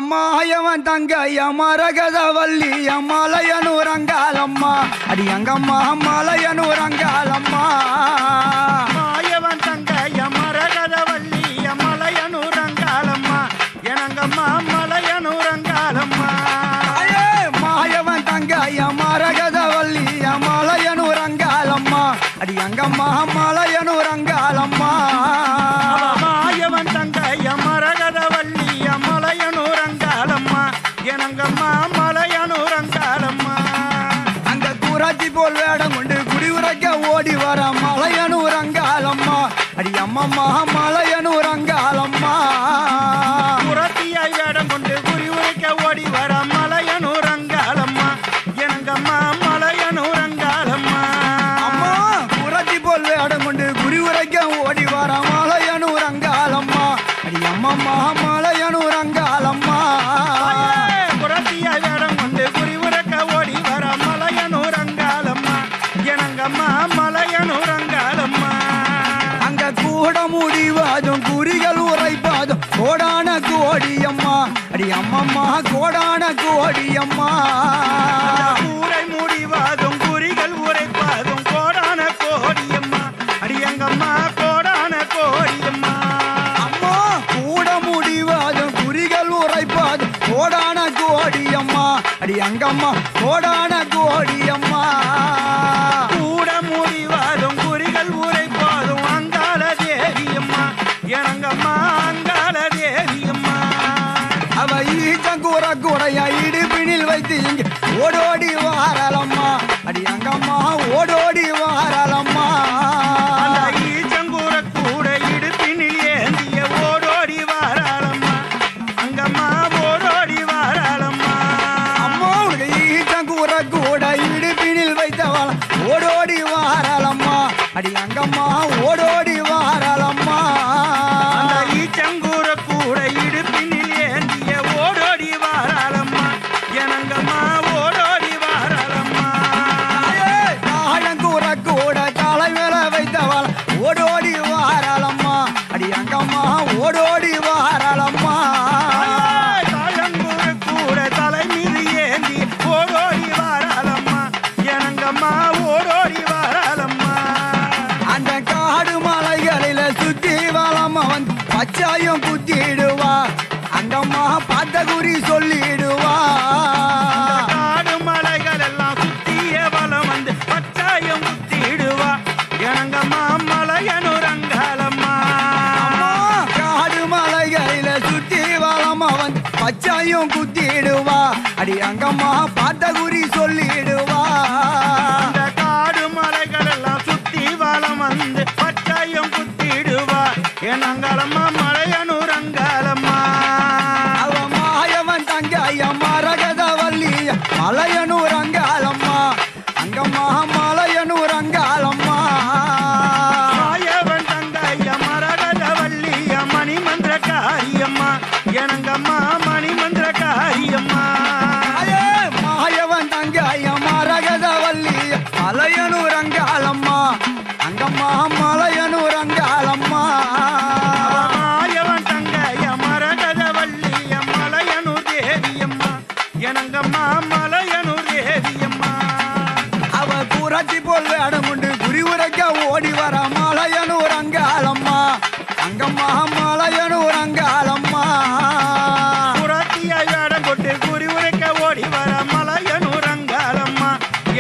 மாயவன் தங்கைய மரகதவல்லி மலையனூர் அங்காளம்மா அடி அங்கம்மா மலையனூர் அங்காளம்மா மாயவன் தங்கைய மரகதவல்லி மலையனூர் அங்காளம்மா எனங்கம்மா மலையனூர் அங்காளம்மா மாயவன் தங்கைய மரகதவல்லி மலையனூர் அங்காளம்மா அடி அங்கம்மா மலையனூர் அங்காளம்மா மாயவன் தங்கைய மரகதவல்லி மலையனூர் அங்காளம்மா எனங்கம்மா மலையனூர் அங்காளம்மா அங்க கூராட்சி போல் வேடம் கொண்டு குடி உரைக்க ஓடி வர மலையனூர் அங்காளம்மா அடி அம்மம்மா மலையனூர் அங்காளம்மா புறத்தியாய் வேடம் கொண்டு குறி உரைக்க ஓடி வர மலையனூர் அங்காளம்மா எனங்கம்மா மலையனூர் அங்காளம்மா அம்மா கூராட்சி போல் வேடம் கொண்டு குடி உரைக்க ஓடி வர மலையனூர் அங்காளம்மா அடி அம்மம்மா மலையனூர் அங்காளம்மா புறத்தியாய் வேடம் கொண்டு குறி உரைக்க ஓடி வர மலையனூர் அங்காளம்மா எனங்கம்மா மலையனூர் அங்காளம்மா அங்க கூட முடிவாதும் குறிகள் உரைப்பாதும் கோடான கோடியம்மா அடி அம்மம்மா கோடான கோடியம்மா கூரை முடிவாதும் குறிகள் உரைப்பாதும் கோடான கோடியம்மா அடியங்கம்மா கோடான கோடியம்மா அம்மா கூட முடிவாதும் குறிகள் உரைப்பாதும் கோடான கோடியம்மா அடி அங்கம்மா கோடான கோடியம்மா கூட முடிவாதும் குறிகள் உரைப்பாதும் அங்காள தேவியம்மா எனங்கம்மா அங்காள தேவியம்மா அவ ஈச்சங்கூற கூடைய இடுப்பினில் வைத்து இங்கே ஓடோடி வாரலம்மா அடி அங்கம்மா ஓடோடி வாரலம்மா அந்த ஈச்சங்கூற கூட இடுப்பினில் ஏந்திய ஓடோடி வாராளம்மா அங்கம்மா ஓடோடி வாராளம்மா அம்மா உனக்கு ஈச்சங்கூற கூட இடுப்பினில் வைத்தவள ஓடோடி வாரலம்மா அடி அங்கம்மா ஓடோடி வாரலம்மா அந்த ஈச்சங்கூற கூட இடுப்பினில் ஏந்திய ஓடோடி வாராளம்மா எனங்கம்மா ஓடோடி வாராளம்மா தாழங்கூற கூட தலை மேல வைத்தவள ஓடோடி வாரலம்மா அடி அங்கம்மா ஓடோடி வாரலம்மா தாழங்கூற கூட தலை மீது ஏந்தி ஓடோடி வாராளம்மா எனங்கம்மா ஓடோடி வாராளம்மா அந்த காடு மலைகளில சுத்தி வளம் அவன் பச்சாயும் குத்திடுவா அங்கம்மா பார்த்த குறி சொல்லிடுவா காடு மலைகள் எல்லாம் சுத்திய வலம் வந்து பச்சாயம் குத்திடுவா எனங்கம்மா மலையனூர் அங்காளம்மா அம்மா காடு மலைகளில சுத்தி வளம் அவன் பச்சாயும் குத்திடுவா அடி அங்கம்மா பார்த்த குறி சொல்லிடுவா அந்த காடு மலைகள் எல்லாம் சுத்தி வலம் வந்து பச்சாயம் குத்திடுவா எனங்கம்மா மலையனூர் அங்காளம்மா அவ மாயவன் தங்கைய மரகதவல்லிய மலையனூர் அங்காளம்மா அங்கம்மா மலையனூர் அங்காளம்மா மாயவன் தங்கைய மரகதவல்லிய மணிமந்திர காரியம்மா எனங்கம்மா மணிமந்திர காரியம்மா அயே மாயவன் தங்கைய மரகதவல்லிய மலையனூர் அங்காளம்மா அங்கம்மா மலையனூர் அங்காளம்மா மாயவன் தங்கைய மரகதவல்லிய மலையனூர் தேவியம்மா எனங்கம்மா மலையனூர் தேவியம்மா அவ கூராட்சி போல் வேடம் உண்டு குறி உரைக்க ஓடி வர மலையனூர் அங்காளம்மா அங்கம்மா மலையனூர் அங்காளம்மா புறத்தியாய் வேடம் கொண்டு குறி உரைக்க ஓடி வர மலையனூர் அங்காளம்மா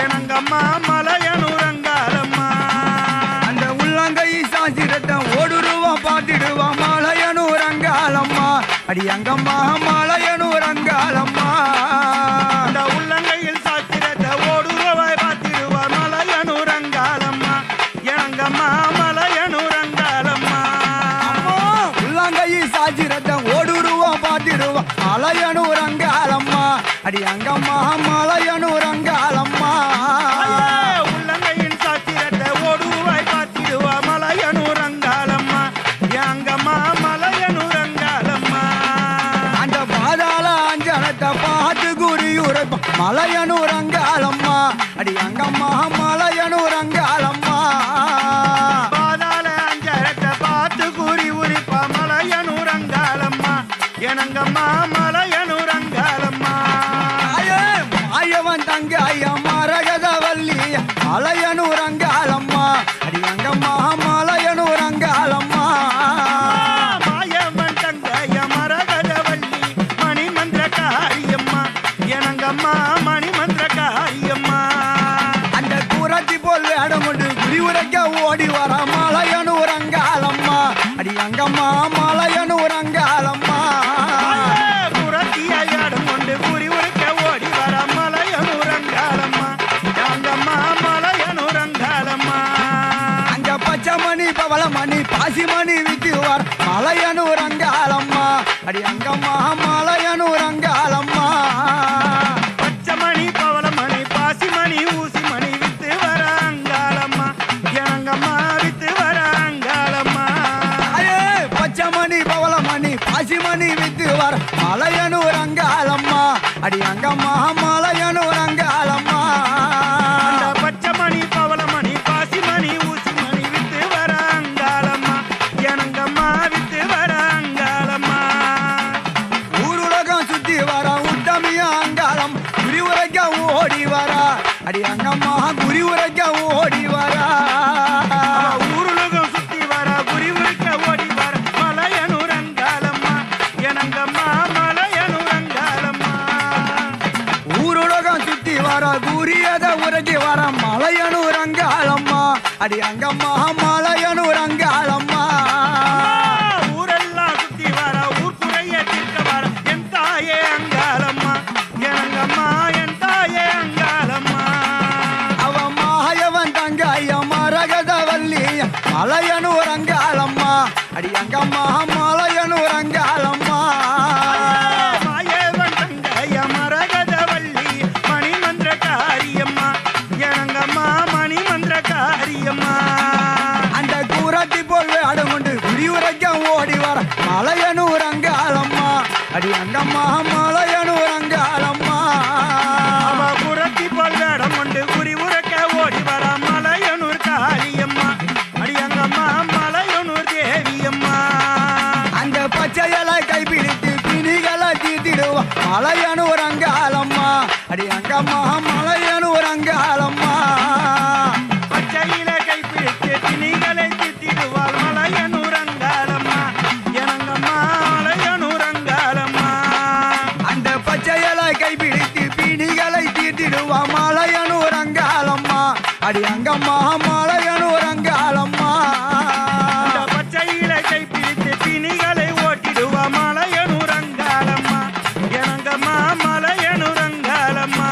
எனங்கம்மா மலையனூர் அங்காளம்மா அந்த உள்ளங்கை சாசிரத்தை ஓடுருவா பார்த்திடுவா மலையனூர் அங்காளம்மா அடி அங்கம்மா மலையனூர் அங்காளம்மா அந்த உள்ளங்கையில் சாத்திரத்தை ஓடுருவாய் பார்த்திடுவா மலையனூர் அங்காளம்மா எனங்கம்மா மலையனூர் அங்காளம்மா அம்மா உள்ளங்கை சாசிரத்தை ஓடுருவா பார்த்திடுவா மலையனூர் அங்காளம்மா அடி அங்கம்மா மலையனூர் அங்காளம்மா உள்ளங்கையின் சாத்திரத்தை ஓடுவாய் பார்த்திடுவா மலையனூர் அங்காளம்மா எங்கம்மா மலையனூர் அங்காளம்மா அந்த பாதாள அஞ்சனத்தை பார்த்து குறி உரைப்பா மலையனூர் அங்காளம்மா அடி அங்கம்மா மலையனூர் அங்காளம்மா பாதாள அஞ்சரத்தை பார்த்து கூறி உரிப்பா மலையனூர் அங்காளம்மா எனங்கம்மா மலையனூர் எனங்கம்மா மணிமந்திரக்காரியம்மா அந்த கூரத்தி போல் வேடம் கொண்டு குறி உரைக்க ஓடி வர மலையனூர் அங்காளம்மா அடி அங்கம்மா மலையனூர் அங்காளம்மா புறத்தியாடும் கொண்டு குறி உரைக்க ஓடி வர மலையனூர் அங்காளம்மா அங்கம்மா மலையனூர் அங்காளம்மா அங்க பச்சைமணி பவளமணி பாசிமணி வித்து வர மலையனூர் அங்காளம்மா அடி அங்கம்மா மலையனூர் அங்காளம்மா பச்சைமணி பவளமணி பாசிமணி ஊசிமணி வித்து வர அங்காளம்மா எனங்கம்மா வித்து வர அங்காளம்மா பச்சைமணி பவளமணி பாசிமணி வித்து வர மலையனூர் அங்காளம்மா அடி அங்கம்மா மலையனூர் அங்காளம்மா பச்சைமணி பவளமணி பாசிமணி ஊசிமணி வித்து வர அங்காளம்மா எனங்கம்மா வித்து வர அங்காளம்மா ஊருலகம் சுத்தி வர உத்தமியா அங்காளம் குறி உரைக்க ஓடி வர அடி அங்கம்மா குறி உரைக்க ஓடி வர ஊருலகம் சுத்தி வர குறி உரைக்க ஓடி வர மலையனூர் அங்காளம்மா எனங்கம்மா மலையனூர் அங்காளம்மா ஊருலகம் சுத்தி வர குறியத உரைக்கி வர மலையனூர் அங்காளம்மா அடி அங்கம்மா மலையனூர் அங்காளம்மா ஊரெல்லாம் சுத்தி வர ஊர் குறைய தீர்க்க வர என் தாயே அங்காளம்மா எனங்கம்மா என் தாயே அங்காளம்மா அவ மாயவன் தங்காய மரகதவல்லி மலையனூர் அங்காளம்மா அடி அங்கம்மா மலையனூர் அங்காளம்மா மாயவன் தங்கைய மரகதவல்லி மணிமந்திரக்காரியம்மா எனங்கம்மா மணிமந்திரக்காரியம்மா அந்த கூரத்தி போல் வேடம் கொண்டு குறி உரைக்க ஓடி வர மலையனூர் அங்காளம்மா அடி அங்கம்மா மலையனூர் அங்காளம்மா அவ புறத்தி போல் வேடம் கொண்டு குறி உரைக்க ஓடி வர மலையனூர் காளியம்மா அடியங்கம்மா மலையனூர் தேவியம்மா அந்த பச்சையலை கைப்பிடித்து பிணிகளை தீத்திடுவா மலையனூர் அங்காளம்மா அடி அங்கம்மா மலையனூர் அங்காளம்மா பச்சையில கைப்பிடித்து திணிகளை தித்திடுவாள் மலையனூர் அங்காளம்மா எனங்கம்மா மலையனூர் அங்காளம்மா அந்த பச்சையலை கைப்பிடித்து பிணிகளை தீத்திடுவா மலையனூர் அங்காளம்மா அடி அங்கம்மா மலையனூர் அங்காளம்மா அந்த பச்சையில கைப்பிடித்து திணிகளை ஓட்டிடுவா மலையனூர் அங்காளம்மா எனங்கம்மா மலையனூர் அங்காளம்மா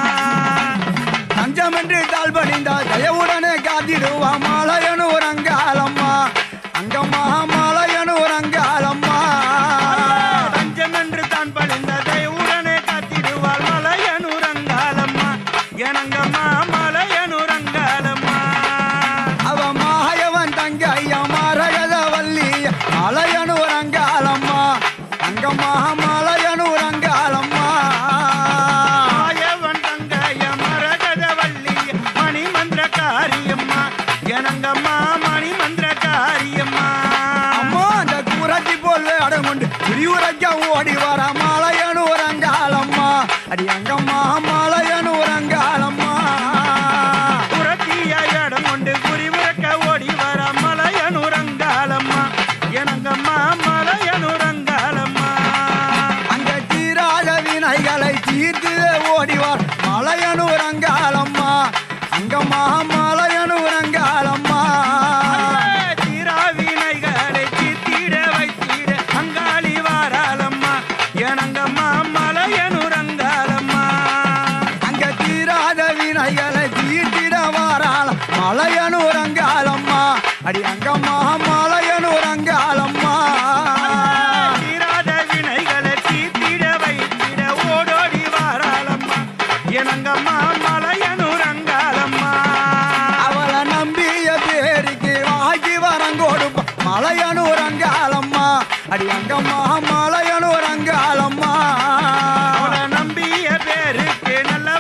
தஞ்சமென்று தாழ் பணிந்தா தயவுடனே காத்திடுவா மலையனூர் அங்காளம்மா அங்கம்மா மலையனூர் அங்காளம்மா தஞ்சம் என்று தான் பழிந்த தயவுடனே காத்திடுவாள் மலையனூர் அங்காளம்மா எனங்கம்மா மலையனூர் அங்காளம்மா அவ மாயவன் தங்கையா மரகதவல்லி மலையனூர் அங்காளம்மா அங்கம்மா மலையனூர் அங்காளம்மா மாயவன் தங்கைய மரகதவல்லி மணிமந்திரக்காரியம்மா எனங்கம்மா மணிமந்திரக்காரியம்மா அம்மா அந்த கூரத்தி போல் வேடம் கொண்டு குறி உரைக்க ஓடி வர மலையனூர் அங்காளம்மா அடி அங்கம்மா மலையனூர் அங்காளம்மா புறத்தியாடம் கொண்டு குறி உரைக்க ஓடி வர மலையனூர் அங்காளம்மா எனங்கம்மா மலையனூர் அங்காளம்மா அங்க தீராத வினைகளை தீர்த்து ஓடி வர மலையனூர் அங்காளம்மா அங்கம்மா மலையனூர் அங்காளம்மா தீராவினைகளை தீர்த்திட வைத்திட அங்காளி வாராளம்மா எனங்கம்மா மலையனூர் அங்காளம்மா அங்க தீராத வினைகளை தீர்த்திட வாராள் மலையனூர் அங்காளம்மா அடி அங்கம்மா மலையனூர் அங்காளம்மா தீராத வினைகளை தீர்த்திட வைத்திட ஓடோடி வாராளம்மா எனங்கம்மா மலையனூர் அங்காளம்மா அவளை நம்பிய பேருக்கு வாங்கி வரங்கோடுப்பா மலையனூர் அங்காளம்மா அடி அங்கம்மா மலையனூர் அங்காளம்மா அவளை நம்பிய பேருக்கு நல்ல